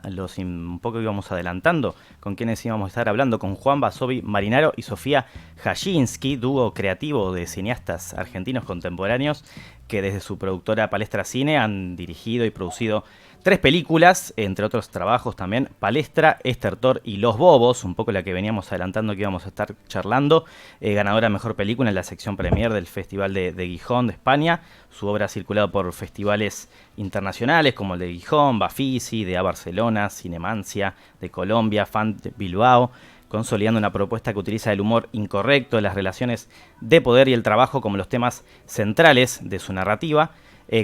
un poco íbamos adelantando con quienes íbamos a estar hablando, con Juan Basovi Marinaro y Sofía Jashinsky, dúo creativo de cineastas argentinos contemporáneos que desde su productora Palestra Cine han dirigido y producido 3 películas, entre otros trabajos también: Palestra, Estertor y Los Bobos, un poco la que veníamos adelantando que íbamos a estar charlando, ganadora de Mejor Película en la sección Premier del Festival de Gijón de España. Su obra ha circulado por festivales internacionales como el de Gijón, Bafisi, de A Barcelona, Cinemancia, de Colombia, Fan de Bilbao, consolidando una propuesta que utiliza el humor incorrecto, las relaciones de poder y el trabajo como los temas centrales de su narrativa.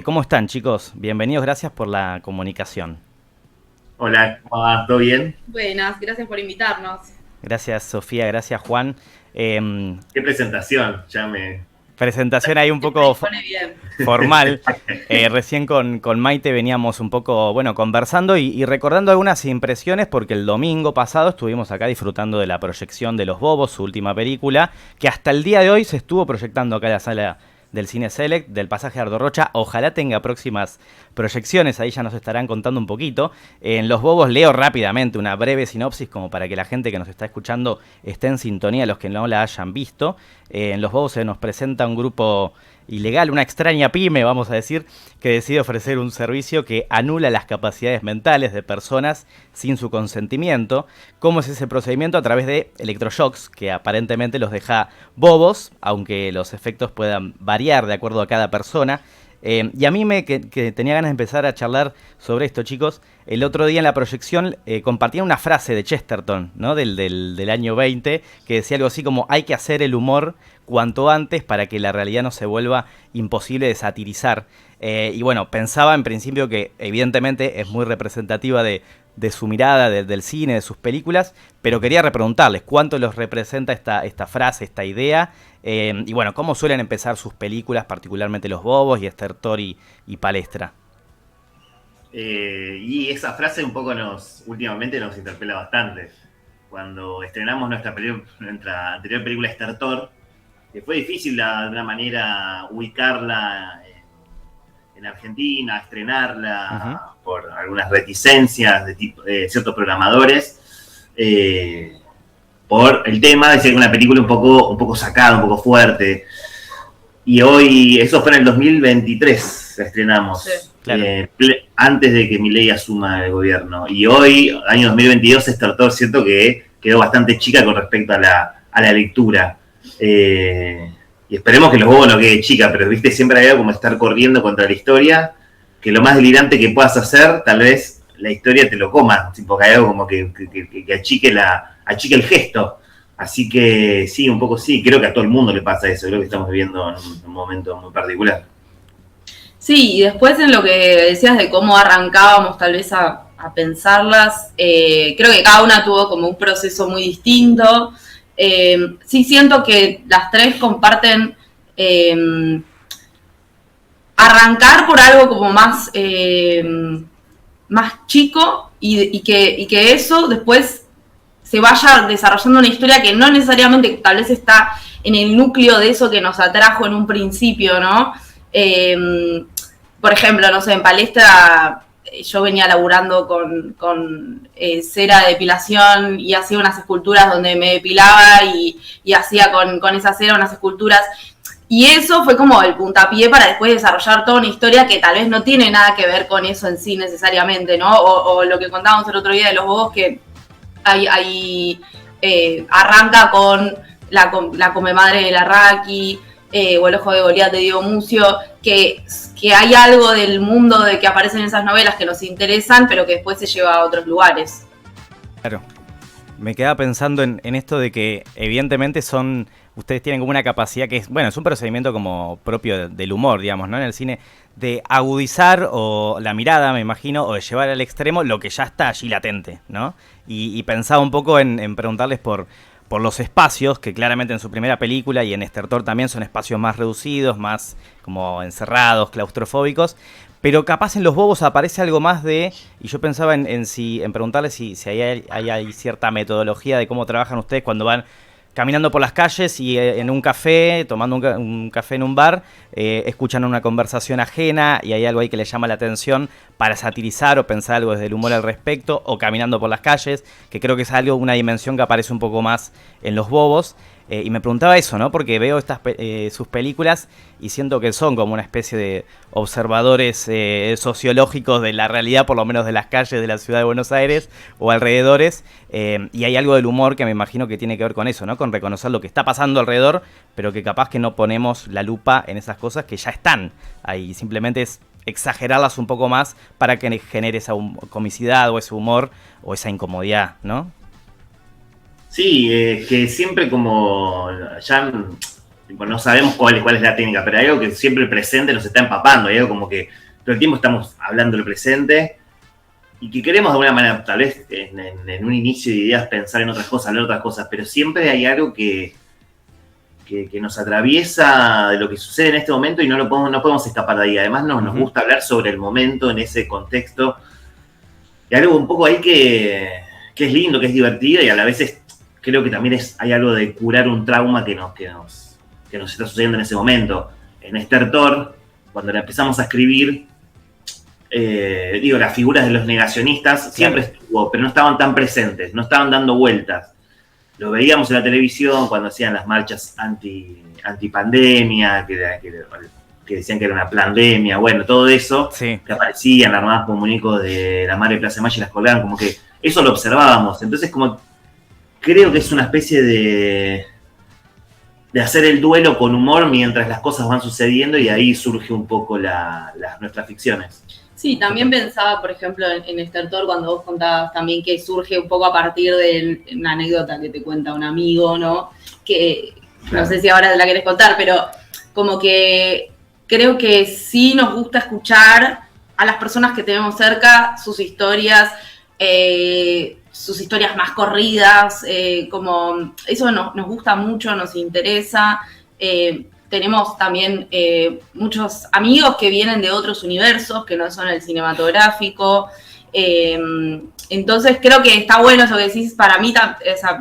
¿Cómo están, chicos? Bienvenidos, gracias por la comunicación. Hola, ¿cómo va? ¿Todo bien? Buenas, gracias por invitarnos. Gracias, Sofía, gracias, Juan. ¿Qué presentación? Presentación ahí un poco formal. Recién con Maite veníamos un poco, conversando y recordando algunas impresiones, porque el domingo pasado estuvimos acá disfrutando de la proyección de Los Bobos, su última película, que hasta el día de hoy se estuvo proyectando acá en la sala del Cine Select, del Pasaje Ardo Rocha. Ojalá tenga próximas proyecciones, ahí ya nos estarán contando un poquito. En Los Bobos leo rápidamente una breve sinopsis como para que la gente que nos está escuchando esté en sintonía, los que no la hayan visto. En Los Bobos se nos presenta un grupo ilegal, una extraña pyme, vamos a decir, que decide ofrecer un servicio que anula las capacidades mentales de personas sin su consentimiento. ¿Cómo es ese procedimiento? A través de electroshocks, que aparentemente los deja bobos, aunque los efectos puedan variar de acuerdo a cada persona. Y a mí que tenía ganas de empezar a charlar sobre esto, chicos. El otro día en la proyección compartían una frase de Chesterton, ¿no? del año 20, que decía algo así como: hay que hacer el humor cuanto antes para que la realidad no se vuelva imposible de satirizar. Y bueno, pensaba en principio que evidentemente es muy representativa de su mirada, del cine, de sus películas, pero quería repreguntarles cuánto los representa esta frase, esta idea, y bueno, cómo suelen empezar sus películas, particularmente Los Bobos y Estertor y Palestra. Y esa frase un poco últimamente nos interpela bastante. Cuando estrenamos nuestra anterior película, Estertor, que fue difícil de alguna manera ubicarla en Argentina, estrenarla por algunas reticencias de ciertos programadores, por el tema de ser una película un poco sacada, un poco fuerte. Y hoy, eso fue en el 2023, la estrenamos, sí, claro. Antes de que Milei asuma el gobierno. Y hoy, año 2022, Estertor, cierto que quedó bastante chica con respecto a la lectura. Y esperemos que Los Bobos no quede chica, pero viste, siempre hay algo como estar corriendo contra la historia, que lo más delirante que puedas hacer, tal vez la historia te lo coma, porque hay algo como que achique el gesto. Así que sí, un poco sí, creo que a todo el mundo le pasa eso, creo que estamos viviendo en un momento muy particular. Sí, y después en lo que decías de cómo arrancábamos tal vez a pensarlas, creo que cada una tuvo como un proceso muy distinto. Sí siento que las tres comparten arrancar por algo como más chico y que eso después se vaya desarrollando una historia que no necesariamente tal vez está en el núcleo de eso que nos atrajo en un principio, ¿no? Por ejemplo, no sé, en Palestra yo venía laburando con cera de depilación y hacía unas esculturas donde me depilaba y hacía con esa cera unas esculturas. Y eso fue como el puntapié para después desarrollar toda una historia que tal vez no tiene nada que ver con eso en sí necesariamente, ¿no? O lo que contábamos el otro día de Los Bobos, que arranca con la Comemadre de Larraqui, o El Ojo de Goliat de Diego Mucio, que hay algo del mundo de que aparecen en esas novelas que nos interesan, pero que después se lleva a otros lugares. Claro. Me quedaba pensando en esto de que evidentemente ustedes tienen como una capacidad que es un procedimiento como propio del humor, digamos, ¿no? En el cine, de agudizar o la mirada, me imagino, o de llevar al extremo lo que ya está allí latente, ¿no? Y pensaba un poco en preguntarles por los espacios, que claramente en su primera película y en Estertor también son espacios más reducidos, más como encerrados, claustrofóbicos, pero capaz en Los Bobos aparece algo más y yo pensaba en preguntarles si hay cierta metodología de cómo trabajan ustedes cuando van caminando por las calles y en un café, tomando un café en un bar, escuchan una conversación ajena y hay algo ahí que les llama la atención para satirizar o pensar algo desde el humor al respecto, o caminando por las calles, que creo que es algo, una dimensión que aparece un poco más en Los Bobos. Y me preguntaba eso, ¿no? Porque veo sus películas y siento que son como una especie de observadores sociológicos de la realidad, por lo menos de las calles de la ciudad de Buenos Aires o alrededores. Y hay algo del humor que me imagino que tiene que ver con eso, ¿no? Con reconocer lo que está pasando alrededor, pero que capaz que no ponemos la lupa en esas cosas que ya están ahí. Simplemente es exagerarlas un poco más para que genere esa comicidad o ese humor o esa incomodidad, ¿no? Sí, que siempre como ya no sabemos cuál es la técnica, pero hay algo que siempre el presente nos está empapando, hay algo como que todo el tiempo estamos hablando del presente y que queremos de alguna manera, tal vez en un inicio de ideas, pensar en otras cosas, hablar de otras cosas, pero siempre hay algo que nos atraviesa de lo que sucede en este momento y no podemos escapar de ahí. Además nos gusta hablar sobre el momento en ese contexto. Y algo un poco ahí que es lindo, que es divertido y a la vez creo que también hay algo de curar un trauma que nos está sucediendo en ese momento. En Estertor, cuando la empezamos a escribir, las figuras de los negacionistas siempre estuvo, pero no estaban tan presentes, no estaban dando vueltas. Lo veíamos en la televisión cuando hacían las marchas antipandemia, que decían que era una pandemia, bueno, todo eso, que aparecían armadas como muñecos de la madre de Plaza de Mayo y las colgaban, como que eso lo observábamos. Entonces, como creo que es una especie de hacer el duelo con humor mientras las cosas van sucediendo y ahí surge un poco nuestras ficciones. Sí, también pensaba, por ejemplo, en Estertor, cuando vos contabas también que surge un poco a partir de una anécdota que te cuenta un amigo, ¿no? Que no sé si ahora la querés contar, pero como que creo que sí nos gusta escuchar a las personas que tenemos cerca, sus historias más corridas, como eso nos gusta mucho, nos interesa. Tenemos también muchos amigos que vienen de otros universos, que no son el cinematográfico. Entonces creo que está bueno eso que decís. Para mí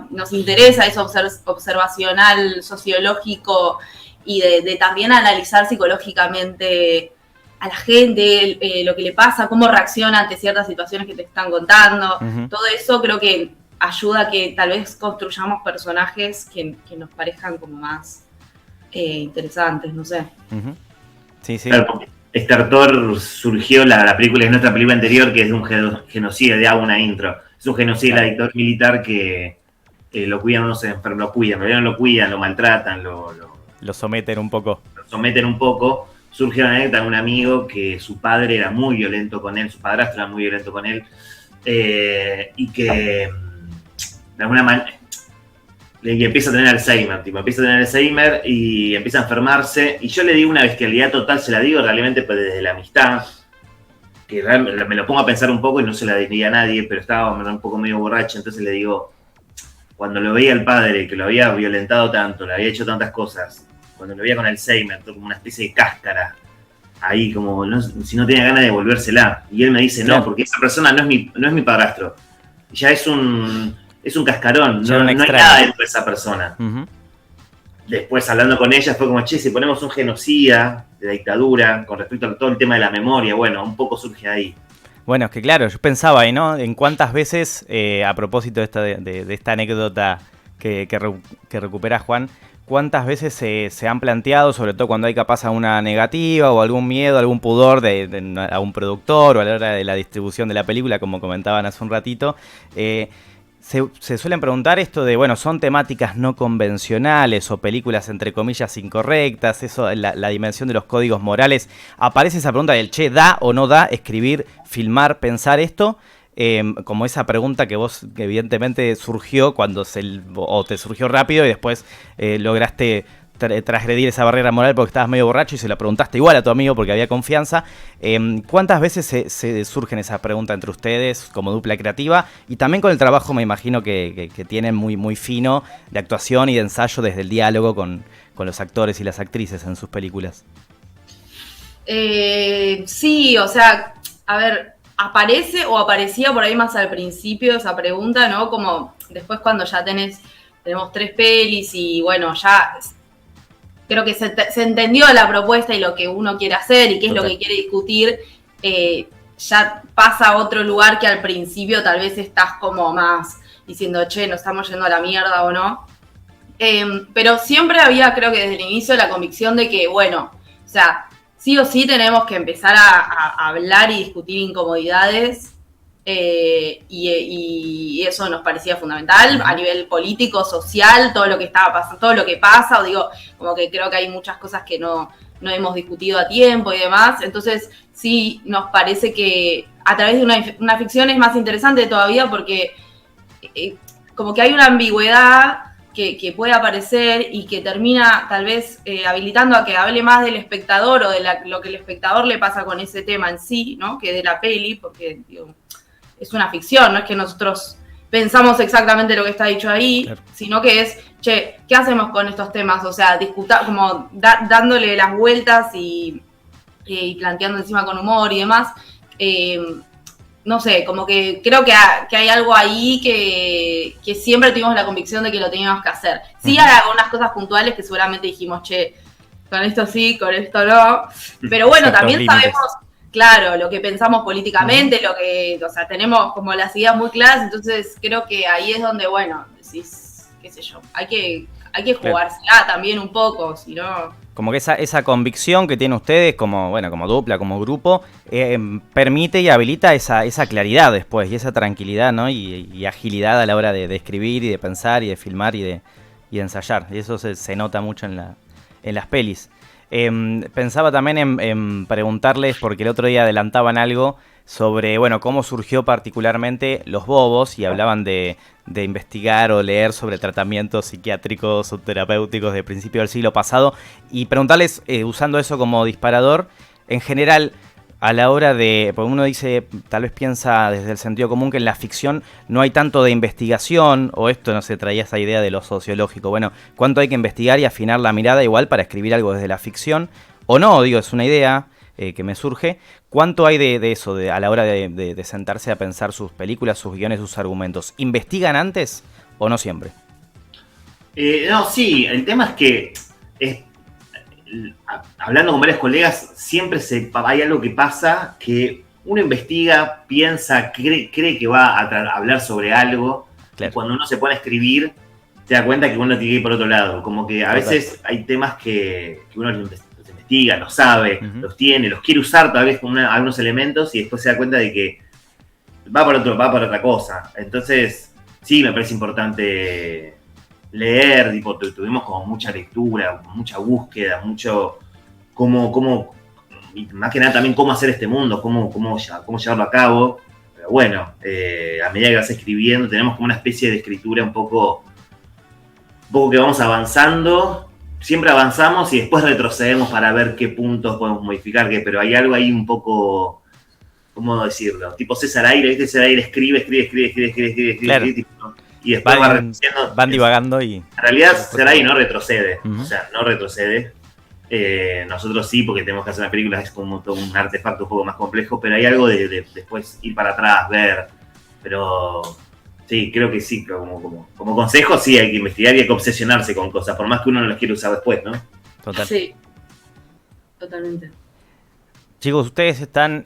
nos interesa eso observacional, sociológico y de también analizar psicológicamente a la gente, lo que le pasa, cómo reacciona ante ciertas situaciones que te están contando. Uh-huh. Todo eso creo que ayuda a que tal vez construyamos personajes que nos parezcan como más interesantes, no sé. Uh-huh. Sí, sí. Claro, Estertor surgió la película, es nuestra película anterior, que es de un genocidio, de una intro. Es un genocidio del dictador militar que lo cuidan unos enfermos, lo cuidan, pero no lo cuidan, lo maltratan, lo someten un poco. Lo someten un poco. Surge una anécdota de un amigo que su padre era muy violento con él, su padrastro era muy violento con él, y que de alguna manera empieza a tener Alzheimer, y empieza a enfermarse, y yo le digo una bestialidad total, se la digo realmente pues, desde la amistad, que me lo pongo a pensar un poco y no se la diría a nadie, pero estaba un poco medio borracho, entonces le digo, cuando lo veía el padre, que lo había violentado tanto, le había hecho tantas cosas, cuando lo veía con Alzheimer, como una especie de cáscara, ahí como si no tenía ganas de devolvérsela, y él me dice, no, porque esa persona no es mi padrastro, ya es un cascarón, no hay nada dentro de esa persona. Uh-huh. Después, hablando con ella, fue como, che, si ponemos un genocida de la dictadura con respecto a todo el tema de la memoria, bueno, un poco surge ahí. Bueno, es que claro, yo pensaba ahí, ¿no? En cuántas veces, a propósito de esta anécdota que recupera Juan, cuántas veces se han planteado, sobre todo cuando hay capaz una negativa o algún miedo, algún pudor a un productor o a la hora de la distribución de la película, como comentaban hace un ratito, se suelen preguntar esto de, bueno, son temáticas no convencionales o películas entre comillas incorrectas, eso, la dimensión de los códigos morales. Aparece esa pregunta del, che, ¿da o no da escribir, filmar, pensar esto? Como esa pregunta que vos evidentemente surgió o te surgió rápido y después lograste transgredir esa barrera moral porque estabas medio borracho y se la preguntaste igual a tu amigo porque había confianza. ¿Cuántas veces se surgen esa pregunta entre ustedes como dupla creativa? Y también con el trabajo, me imagino que tienen muy, muy fino de actuación y de ensayo desde el diálogo con los actores y las actrices en sus películas. Sí, o sea, a ver, aparece o aparecía por ahí más al principio esa pregunta, ¿no? Como después cuando ya tenés tenemos 3 pelis y bueno, ya creo que se entendió la propuesta y lo que uno quiere hacer y qué es lo que quiere discutir, ya pasa a otro lugar que al principio tal vez estás como más diciendo, che, nos estamos yendo a la mierda o no. Pero siempre había, creo que desde el inicio, la convicción de que, bueno, o sea, sí o sí tenemos que empezar a hablar y discutir incomodidades, y eso nos parecía fundamental a nivel político, social, todo lo que estaba pasando, todo lo que pasa, o digo, como que creo que hay muchas cosas que no hemos discutido a tiempo y demás. Entonces sí nos parece que a través de una ficción es más interesante todavía porque como que hay una ambigüedad que puede aparecer y que termina tal vez habilitando a que hable más del espectador o de lo que el espectador le pasa con ese tema en sí, ¿no? Que de la peli, porque digo, es una ficción, no es que nosotros pensamos exactamente lo que está dicho ahí, claro, sino que es, che, ¿qué hacemos con estos temas? O sea, como dándole las vueltas y planteando encima con humor y demás. No sé, como que creo que hay algo ahí que siempre tuvimos la convicción de que lo teníamos que hacer. Sí, hay algunas cosas puntuales que seguramente dijimos, che, con esto sí, con esto no. Pero bueno, también sabemos, claro, lo que pensamos políticamente, lo que, o sea, tenemos como las ideas muy claras, entonces creo que ahí es donde, bueno, decís, qué sé yo, hay que jugársela también un poco, si no... Como que esa convicción que tienen ustedes como, bueno, como dupla, como grupo, permite y habilita esa claridad después y esa tranquilidad, ¿no? Y agilidad a la hora de escribir y de pensar y de filmar y de ensayar. Y eso se nota mucho en las pelis. Pensaba también en preguntarles, porque el otro día adelantaban algo sobre, bueno, cómo surgió particularmente Los Bobos y hablaban de investigar o leer sobre tratamientos psiquiátricos o terapéuticos de principio del siglo pasado y preguntarles, usando eso como disparador, en general, a la hora de, porque uno dice, tal vez piensa desde el sentido común que en la ficción no hay tanto de investigación, o esto no se traía esa idea de lo sociológico, bueno, cuánto hay que investigar y afinar la mirada igual para escribir algo desde la ficción, o no, digo, es una idea que me surge. ¿Cuánto hay de eso a la hora de sentarse a pensar sus películas, sus guiones, sus argumentos? ¿Investigan antes o no siempre? No, sí, el tema es que hablando con varios colegas, siempre hay algo que pasa que uno investiga, piensa, cree que va a hablar sobre algo, claro, y cuando uno se pone a escribir, se da cuenta que uno tiene que ir por otro lado. Como que a veces hay temas que uno los investiga, los sabe, los tiene, los quiere usar tal vez con algunos elementos y después se da cuenta de que va por otra cosa. Entonces, sí, me parece importante leer, tipo, tuvimos como mucha lectura, mucha búsqueda, mucho y más que nada también cómo hacer este mundo, cómo llevarlo a cabo. Pero bueno, a medida que vas escribiendo, tenemos como una especie de escritura un poco que vamos avanzando, siempre avanzamos y después retrocedemos para ver qué puntos podemos modificar, pero hay algo ahí un poco, ¿cómo decirlo? Tipo César Aire, ¿viste? César Aire escribe, claro, tipo, y después van divagando y... En realidad César Aire no retrocede, o sea, no retrocede. Nosotros sí, porque tenemos que hacer una película, es como todo un artefacto un poco más complejo, pero hay algo de después ir para atrás, ver, pero... Sí, creo que sí, como consejo sí hay que investigar y hay que obsesionarse con cosas, por más que uno no las quiera usar después, ¿no? Total. Sí, totalmente. Chicos, ustedes están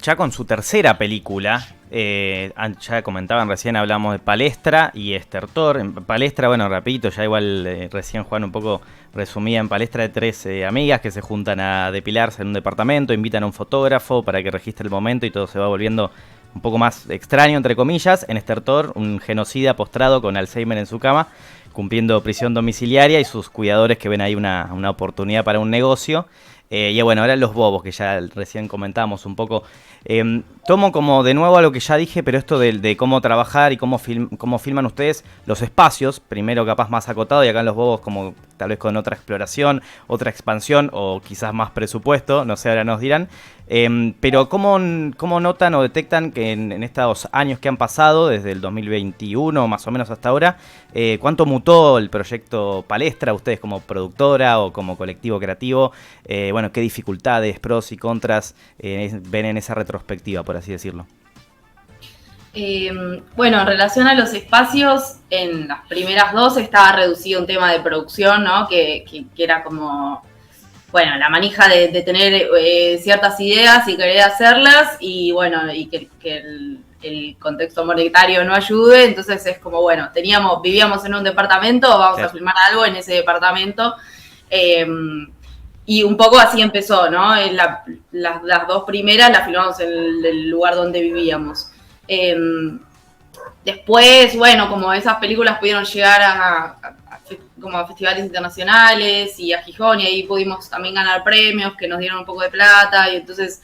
ya con su tercera película. Ya comentaban recién, hablamos de Palestra y Estertor. En Palestra, bueno, rapidito, ya igual recién Juan un poco resumía. En Palestra de 3 amigas que se juntan a depilarse en un departamento, invitan a un fotógrafo para que registre el momento y todo se va volviendo un poco más extraño, entre comillas. En Estertor, un genocida postrado con Alzheimer en su cama, cumpliendo prisión domiciliaria y sus cuidadores que ven ahí una oportunidad para un negocio. Y bueno, ahora Los Bobos, que ya recién comentábamos un poco. Tomo como de nuevo a lo que ya dije, pero esto de cómo trabajar y cómo filman ustedes los espacios, primero capaz más acotado y acá en Los Bobos como tal vez con otra exploración, otra expansión o quizás más presupuesto, no sé, ahora nos dirán. Pero ¿cómo notan o detectan que en estos años que han pasado, desde el 2021 más o menos hasta ahora, cuánto mutó el proyecto Palestra, ustedes como productora o como colectivo creativo? Bueno, qué dificultades, pros y contras ven en esa retrospectiva, por así decirlo. Bueno, en relación a los espacios, en las primeras dos estaba reducido un tema de producción, ¿no? Que era como, bueno, la manija de tener ciertas ideas y querer hacerlas, y bueno, y que el contexto monetario no ayude, entonces es como, bueno, vivíamos en un departamento, vamos a filmar algo en ese departamento, y un poco así empezó, ¿no? Las dos primeras las filmamos en el lugar donde vivíamos. Después, bueno, como esas películas pudieron llegar como a festivales internacionales y a Gijón, y ahí pudimos también ganar premios que nos dieron un poco de plata, y entonces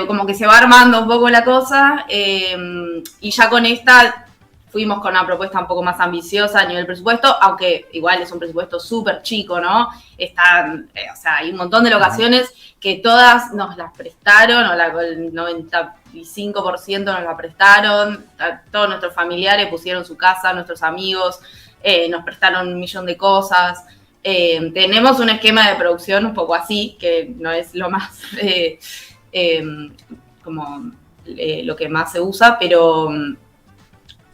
como que se va armando un poco la cosa, y ya con esta fuimos con una propuesta un poco más ambiciosa a nivel presupuesto, aunque igual es un presupuesto súper chico, ¿no? O sea, hay un montón de locaciones que todas nos las prestaron, o el 95% nos la prestaron, todos nuestros familiares pusieron su casa, nuestros amigos nos prestaron 1.000.000 de cosas. Tenemos un esquema de producción un poco así, que no es lo más lo que más se usa, pero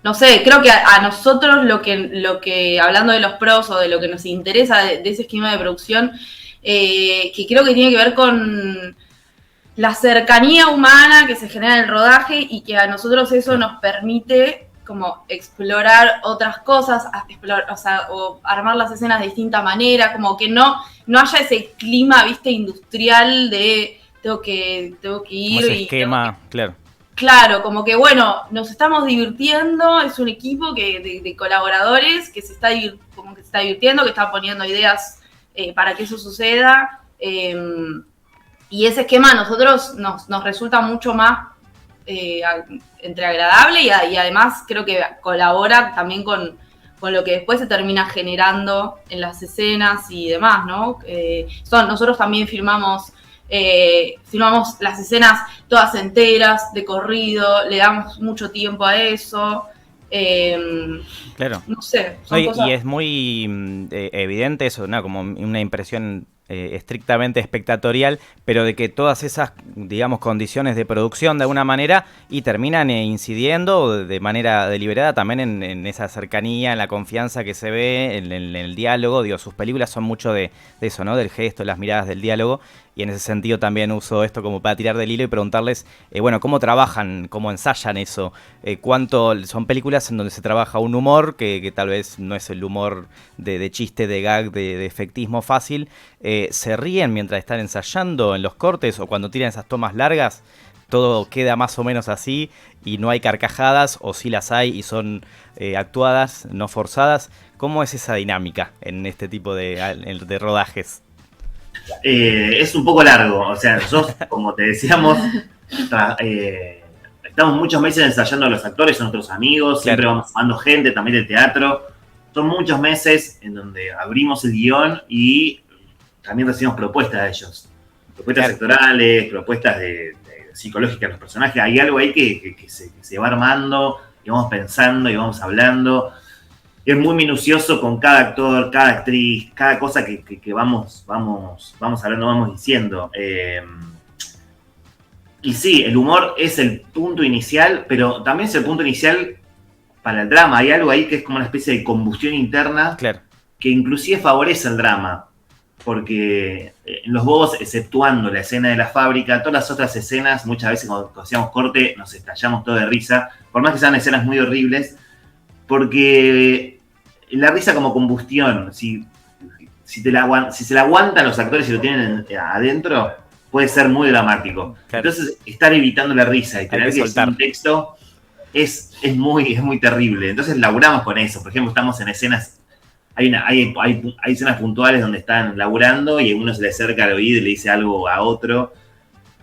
no sé, creo que a nosotros lo que hablando de los pros o de lo que nos interesa de ese esquema de producción, que creo que tiene que ver con la cercanía humana que se genera en el rodaje, y que a nosotros eso nos permite como explorar otras cosas, o armar las escenas de distinta manera, como que no haya ese clima, viste, industrial de tengo que ir como ese esquema, claro. Claro, como que bueno, nos estamos divirtiendo, es un equipo de colaboradores que se está divirtiendo, que está poniendo ideas para que eso suceda, y ese esquema a nosotros nos resulta mucho más entre agradable, y además creo que colabora también con lo que después se termina generando en las escenas y demás, ¿no? Nosotros también filmamos las escenas todas enteras, de corrido, le damos mucho tiempo a eso. Claro. No sé. Y es muy evidente eso, ¿no? Como una impresión estrictamente espectatorial, pero de que todas esas, digamos, condiciones de producción de alguna manera y terminan incidiendo de manera deliberada también en esa cercanía, en la confianza que se ve, en el diálogo. Digo, sus películas son mucho de eso, ¿no? Del gesto, las miradas, del diálogo. Y en ese sentido también uso esto como para tirar del hilo y preguntarles, bueno, ¿cómo trabajan, cómo ensayan eso? ¿Cuánto son películas en donde se trabaja un humor que tal vez no es el humor de chiste, de gag, de efectismo fácil? ¿Se ríen mientras están ensayando en los cortes o cuando tiran esas tomas largas? ¿Todo queda más o menos así y no hay carcajadas, o sí las hay y son actuadas, no forzadas? ¿Cómo es esa dinámica en este tipo de rodajes? Es un poco largo, o sea, nosotros, como te decíamos, estamos muchos meses ensayando a los actores, son nuestros amigos, siempre vamos sumando gente también del teatro. Son muchos meses en donde abrimos el guión y también recibimos propuestas de ellos. Propuestas sectorales, propuestas de psicológicas de los personajes. Hay algo ahí que se va armando y vamos pensando y vamos hablando. Es muy minucioso con cada actor, cada actriz, cada cosa que vamos hablando, vamos diciendo. Y sí, el humor es el punto inicial, pero también es el punto inicial para el drama. Hay algo ahí que es como una especie de combustión interna, que inclusive favorece el drama. Porque en Los Bobos, exceptuando la escena de la fábrica, todas las otras escenas, muchas veces cuando hacíamos corte, nos estallamos todo de risa, por más que sean escenas muy horribles, porque la risa como combustión, si se la aguantan los actores y lo tienen adentro, puede ser muy dramático. Entonces, estar evitando la risa y tener que decir un texto es muy terrible. Entonces, laburamos con eso. Por ejemplo, estamos en escenas, hay escenas puntuales donde están laburando y uno se le acerca al oído y le dice algo a otro,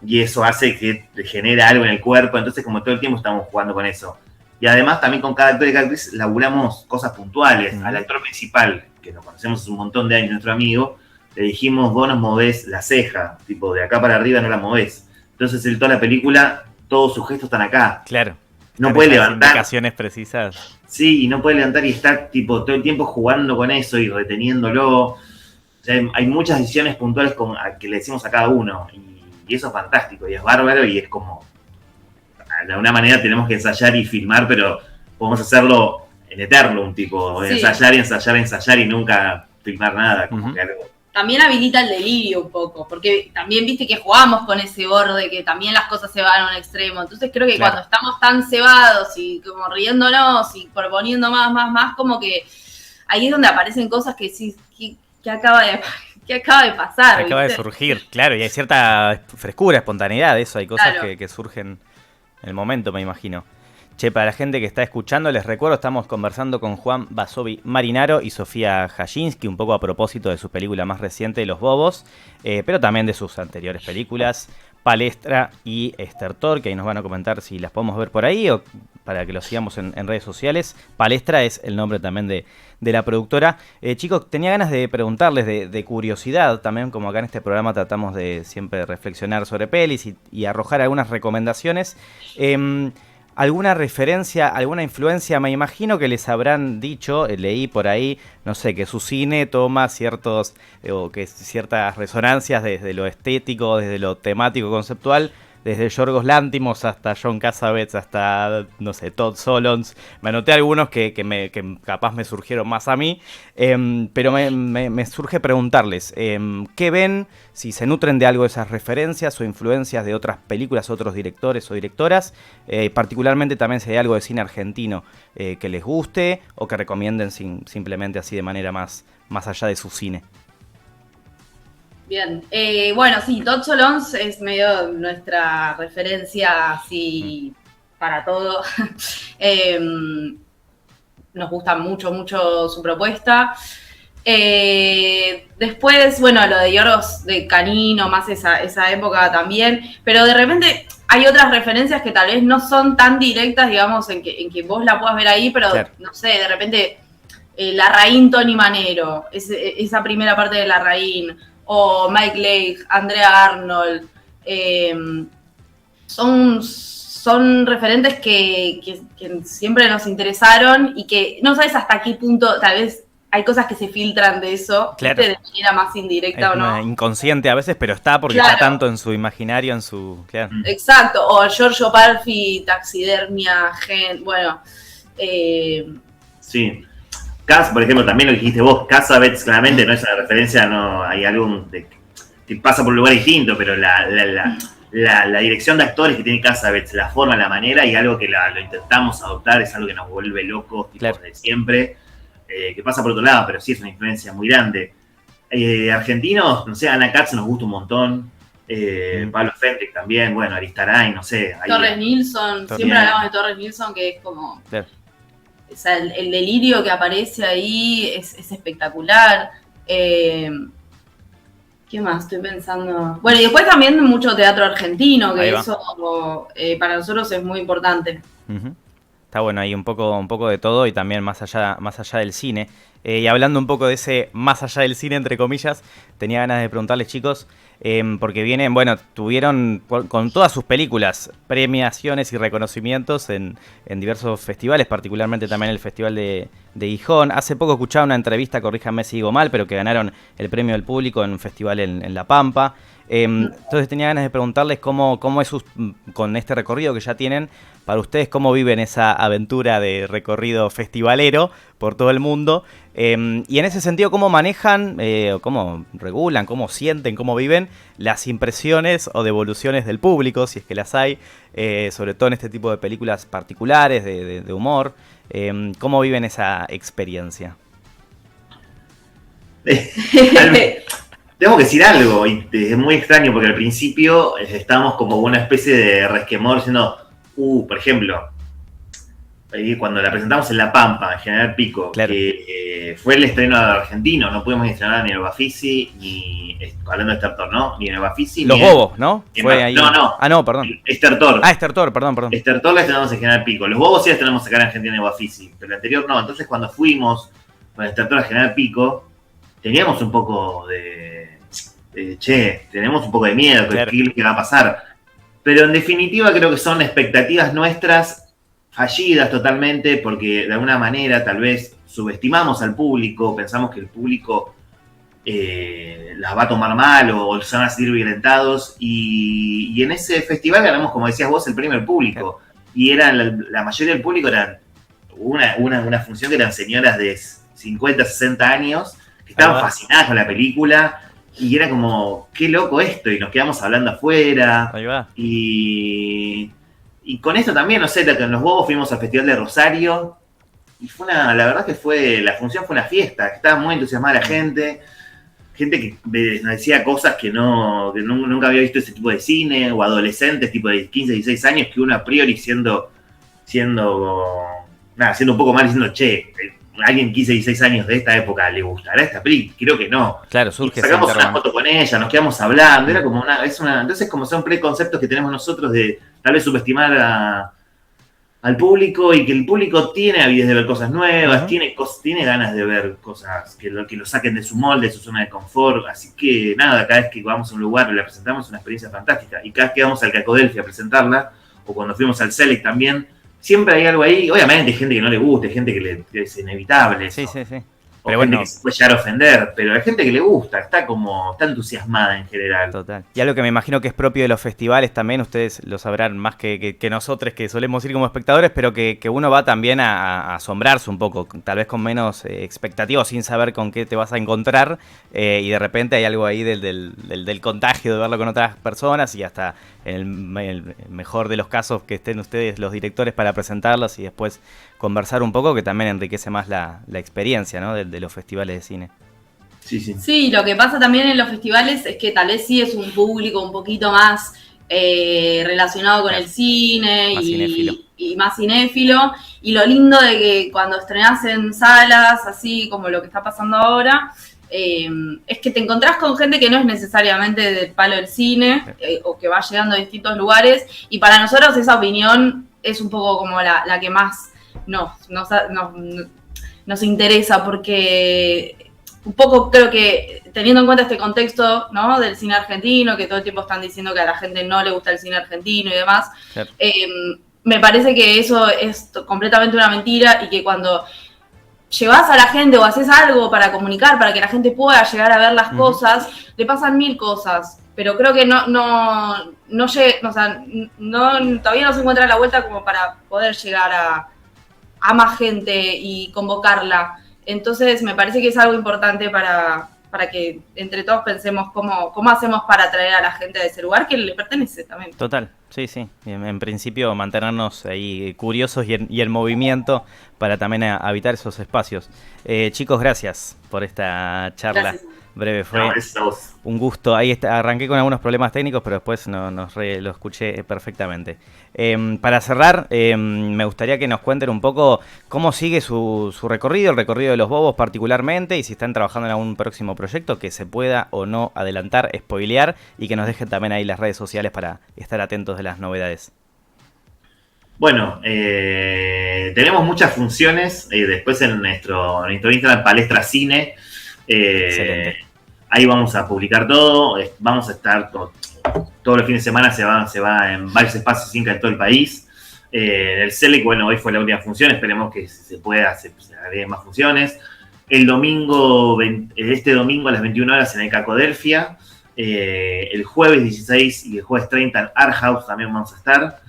y eso hace que genera algo en el cuerpo. Entonces, como todo el tiempo estamos jugando con eso. Y además también con cada actor y cada actriz laburamos cosas puntuales. Al actor principal, que lo conocemos hace un montón de años, nuestro amigo, le dijimos, vos nos movés la ceja, tipo de acá para arriba no la movés. Entonces en toda la película, todos sus gestos están acá. Claro. No puede levantar. Indicaciones precisas. Sí, y no puede levantar y está tipo todo el tiempo jugando con eso y reteniéndolo. O sea, hay muchas decisiones puntuales que le decimos a cada uno. Y eso es fantástico y es bárbaro y es como... de alguna manera tenemos que ensayar y filmar, pero podemos hacerlo en eterno, un tipo, ensayar y ensayar y ensayar y nunca filmar nada, como que algo. También habilita el delirio un poco, porque también viste que jugamos con ese borde, que también las cosas se van a un extremo. Entonces creo que cuando estamos tan cebados y como riéndonos y proponiendo más, como que ahí es donde aparecen cosas que sí, que acaba de pasar. Acaba de surgir, claro, y hay cierta frescura, espontaneidad de eso, hay cosas que surgen en el momento, me imagino. Che, para la gente que está escuchando, les recuerdo, estamos conversando con Juan Basovi Marinaro y Sofía Jasinski, un poco a propósito de su película más reciente, Los Bobos, pero también de sus anteriores películas, Palestra y Estertor, que ahí nos van a comentar si las podemos ver por ahí o para que lo sigamos en redes sociales. Palestra es el nombre también de la productora. Chicos, tenía ganas de preguntarles de curiosidad, también como acá en este programa tratamos de siempre reflexionar sobre pelis y arrojar algunas recomendaciones. ¿Alguna referencia, alguna influencia? Me imagino que les habrán dicho, leí por ahí, no sé, que su cine toma ciertas resonancias desde lo estético, desde lo temático, conceptual, desde Yorgos Lántimos hasta John Cassavetes, hasta, no sé, Todd Solondz. Me anoté algunos que capaz me surgieron más a mí, pero me surge preguntarles, ¿qué ven? Si se nutren de algo de esas referencias o influencias de otras películas, otros directores o directoras, particularmente también si hay algo de cine argentino que les guste o que recomienden simplemente así de manera más allá de su cine. Bien, bueno, sí, Todd Solondz es medio nuestra referencia así para todo. Nos gusta mucho su propuesta. Después, bueno, lo de Yorgos de Canino, más esa época también, pero de repente hay otras referencias que tal vez no son tan directas, digamos, en que vos la puedas ver ahí, pero claro, no sé, de repente Larraín, Tony Manero, esa primera parte de Larraín, o Mike Leigh, Andrea Arnold, son referentes que siempre nos interesaron y que no sabes hasta qué punto tal vez hay cosas que se filtran de eso, claro, de manera más indirecta o no. Inconsciente a veces, pero está porque claro, está tanto en su imaginario, en su... Claro. Exacto, o Giorgio Parfi, Taxidermia, bueno. Sí. Por ejemplo, también lo que dijiste vos, Cassavetes claramente no es una referencia, no hay algo que pasa por un lugar distinto, pero la dirección de actores que tiene Cassavetes, la forma, la manera, y algo que lo intentamos adoptar, es algo que nos vuelve locos, tipo, claro, de siempre, que pasa por otro lado, pero sí es una influencia muy grande. Argentinos, no sé, Ana Katz nos gusta un montón, Pablo Fendrick también, bueno, Aristarain, no sé. Torres Nilsson, siempre hablamos de Torres Nilsson, que es como... Claro. O sea, el delirio que aparece ahí es espectacular. ¿Qué más estoy pensando? Bueno, y después también mucho teatro argentino, que eso para nosotros es muy importante. Uh-huh. Está bueno, hay un poco de todo y también más allá del cine. Y hablando un poco de ese más allá del cine, entre comillas, tenía ganas de preguntarles, chicos, porque vienen, bueno, tuvieron con todas sus películas premiaciones y reconocimientos en diversos festivales, particularmente también el Festival de Gijón. Hace poco escuchaba una entrevista, corríjanme si digo mal, pero que ganaron el premio del público en un festival en La Pampa. Entonces tenía ganas de preguntarles cómo es con este recorrido que ya tienen, para ustedes cómo viven esa aventura de recorrido festivalero por todo el mundo, y en ese sentido cómo manejan, cómo regulan, cómo sienten, cómo viven las impresiones o devoluciones del público, si es que las hay, sobre todo en este tipo de películas particulares de humor. ¿Cómo viven esa experiencia? Tengo que decir algo, y es muy extraño porque al principio estábamos como una especie de resquemor diciendo, por ejemplo, cuando la presentamos en La Pampa, en General Pico, claro, que fue el estreno argentino, no pudimos estrenar ni en el Bafisi, ni, hablando de Estertor, ¿no? Ni en el Bafisi, Los Bobos, ¿no? Fue ahí. No. Ah, no, perdón. Estertor. Estertor, perdón. Estertor la estrenamos en General Pico. Los Bobos sí la estrenamos acá en Argentina en el Bafisi, pero el anterior no. Entonces cuando fuimos con Estertor a General Pico, teníamos un poco tenemos un poco de miedo, claro, qué va a pasar. Pero en definitiva creo que son expectativas nuestras fallidas totalmente, porque de alguna manera tal vez subestimamos al público, pensamos que el público las va a tomar mal o se van a seguir violentados, y en ese festival ganamos, como decías vos, el premio del público. y la mayoría del público eran una función que eran señoras de 50, 60 años, que estaban fascinadas con la película, y era como, qué loco esto, y nos quedamos hablando afuera. Ahí va. Y con esto también, no sé, con los bobos fuimos al Festival de Rosario, y la verdad que la función fue una fiesta, que estaba muy entusiasmada la gente que nos decía cosas que nunca había visto ese tipo de cine, o adolescentes tipo de 15, 16 años, que uno a priori siendo un poco mal, diciendo, che, alguien 15, 16 años de esta época le gustará esta película, creo que no. Claro, surge. Sacamos una foto con ella, nos quedamos hablando, era como entonces como son preconceptos que tenemos nosotros de tal vez subestimar al público, y que el público tiene avidez de ver cosas nuevas, tiene ganas de ver cosas que lo saquen de su molde, de su zona de confort, así que nada, cada vez que vamos a un lugar y la presentamos es una experiencia fantástica, y cada vez que vamos al Cacodelfia a presentarla, o cuando fuimos al Select también, siempre hay algo ahí. Obviamente hay gente que no le gusta, hay gente que es inevitable. Sí. O pero gente que se puede llegar a ofender, pero hay gente que le gusta, está entusiasmada en general. Total. Y algo que me imagino que es propio de los festivales también, ustedes lo sabrán más que nosotros, que solemos ir como espectadores, pero que uno va también a asombrarse un poco, tal vez con menos expectativas, sin saber con qué te vas a encontrar, y de repente hay algo ahí del contagio, de verlo con otras personas, y hasta en el mejor de los casos que estén ustedes los directores para presentarlos y después conversar un poco, que también enriquece más la experiencia, ¿no? de los festivales de cine. Sí, lo que pasa también en los festivales es que tal vez sí es un público un poquito más relacionado con el cine y más cinéfilo. Y lo lindo de que cuando estrenás en salas, así como lo que está pasando ahora, es que te encontrás con gente que no es necesariamente del palo del cine, o que va llegando a distintos lugares, y para nosotros esa opinión es un poco como la que más nos interesa, porque un poco creo que teniendo en cuenta este contexto, ¿no?, del cine argentino, que todo el tiempo están diciendo que a la gente no le gusta el cine argentino y demás, me parece que eso es completamente una mentira, y que cuando llevas a la gente o haces algo para comunicar, para que la gente pueda llegar a ver las cosas, le pasan 1000 cosas, pero creo que todavía no se encuentra la vuelta como para poder llegar a más gente y convocarla. Entonces me parece que es algo importante para que entre todos pensemos cómo hacemos para atraer a la gente de ese lugar que le pertenece también. Total, sí. En principio mantenernos ahí curiosos y en movimiento para también habitar esos espacios. Chicos, gracias por esta charla. Gracias. Breve, fue un gusto. Ahí arranqué con algunos problemas técnicos, pero después lo escuché perfectamente. Para cerrar, me gustaría que nos cuenten un poco cómo sigue su recorrido, el recorrido de los Bobos particularmente, y si están trabajando en algún próximo proyecto que se pueda o no adelantar, spoilear, y que nos dejen también ahí las redes sociales para estar atentos de las novedades. Bueno, tenemos muchas funciones, después en nuestro Instagram, Palestra Cine. Ahí vamos a publicar todo, vamos a estar todos los fines de semana, se va en varios espacios Inca en todo el país. El Select, bueno, hoy fue la última función, esperemos que se agreguen más funciones. Este domingo a las 21 horas en el Cacodelfia, el jueves 16 y el jueves 30 en Art House también vamos a estar.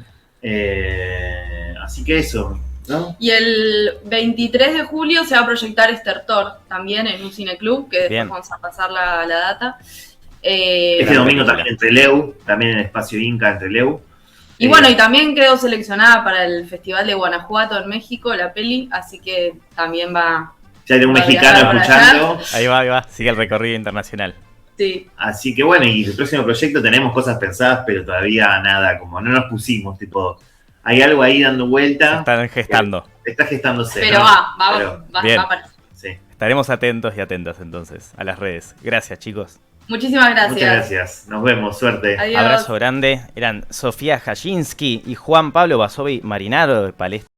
Así que eso, ¿no? Y el 23 de julio se va a proyectar Estertor también en un cineclub, que después vamos a pasar la data. Este domingo también en Trelew, también en Espacio Inca en Trelew. Y bueno, y también quedó seleccionada para el Festival de Guanajuato en México, la peli, así que también va... Si hay un mexicano escuchando. Ahí va, sigue el recorrido internacional. Sí. Así que bueno, y el próximo proyecto tenemos cosas pensadas, pero todavía nada, como no nos pusimos, tipo... Hay algo ahí dando vuelta. Se están gestando. Está gestándose. Pero ¿no? va a aparecer. Sí. Estaremos atentos y atentas entonces a las redes. Gracias, chicos. Muchísimas gracias. Muchas gracias. Nos vemos. Suerte. Adiós. Abrazo grande. Eran Sofía Jashinsky y Juan Pablo Basovi Marinaro de Palestra.